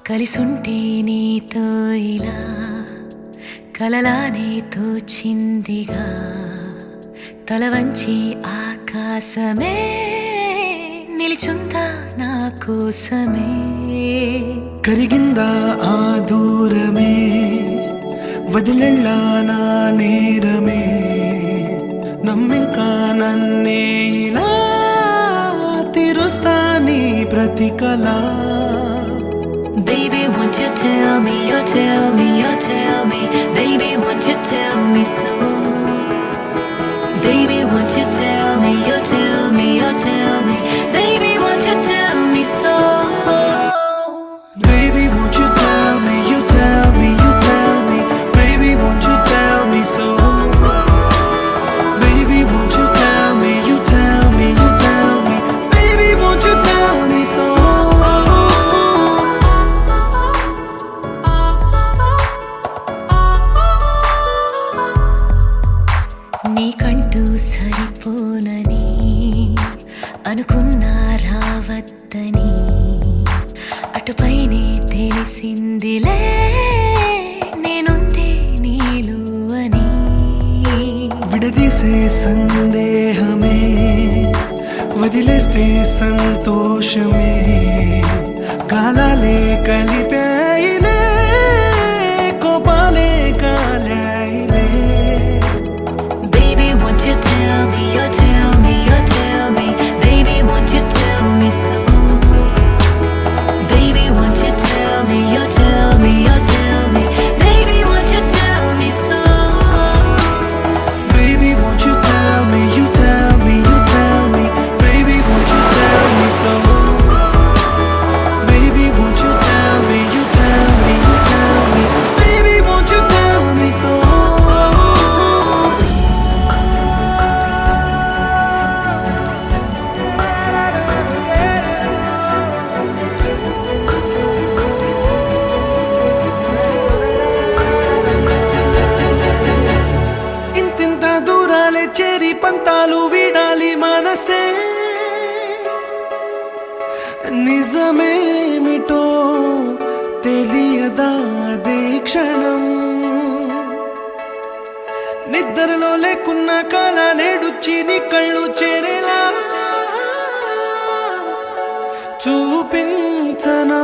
కలిసుంటే నీతో ఇలా కలలానే తోచిందిగా తల వంచి ఆకాశమే నిలిచుందా నా కోసమే కరిగిందా ఆ దూరమే వదిలెళ్ళా నా నేరమే నమ్మింకా నన్నే ఇలా తీరుస్తా నీ ప్రతి కళ Baby, won't you tell me, you tell me, you tell me Baby, won't you tell me so Baby, won't you tell me, you tell me, you tell me Baby, won't you tell me so Baby, won't you tell me, you tell me, you tell me Baby, won't you tell me so Baby, won't you tell me, you tell me, you tell me Baby, won't you tell me so నీకంటూ సరిపోనని అనుకున్నా రావద్దని అటుపైనే తెలిసిందిలే నేనుందే నీలో అని విడదీసే సందేహమే వదిలేస్తే సంతోషమే కాలాలే కలిపాయిలే కోపాలే కాలాయిలే Baby, won't you tell me, you tell me, you tell me Baby, won't you tell me so Baby, won't you tell me, you tell me, you tell me Baby, won't you tell me so Baby, won't you tell me, you tell me, you tell me Baby, won't you tell me so Baby, won't you tell me, you tell me, you tell me Baby, won't you tell me so ఇంతింత దూరాలే చేరి పంతాలు వీడాలి మనసే నిజమేమిటో తెలియదా అదే క్షణం నిద్రలో లేకున్న కాల నేడుచ్చి నీ కళ్ళు చేరేలా చూపించనా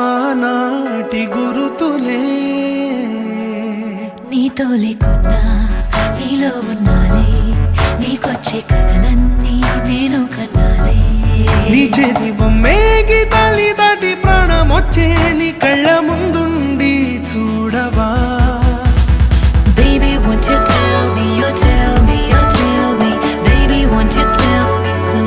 ఆనాటి గురుతులే నీతో లేకున్నా నీలో ఉన్నాలే నీకొచ్చే కలలన్నీ నేను కన్నాలే నీ చేతి బొమ్మే గీతాలి దాటి ప్రాణం వచ్చే నీ కళ్ళ ముందుండి చూడవా Baby, won't you tell me, you tell me, you tell me Baby, won't you tell me so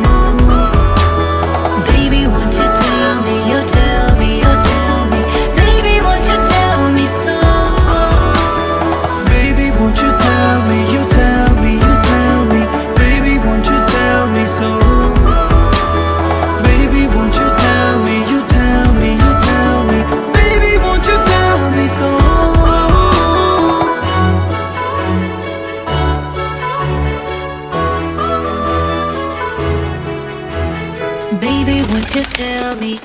Baby, won't you tell me, you tell me, you tell me Baby, won't you tell me so Baby, won't you tell me, you tell me, you tell me Baby, won't you tell me so Baby, won't you tell me, you tell me, you tell me Baby, won't you tell me so Baby, won't you tell me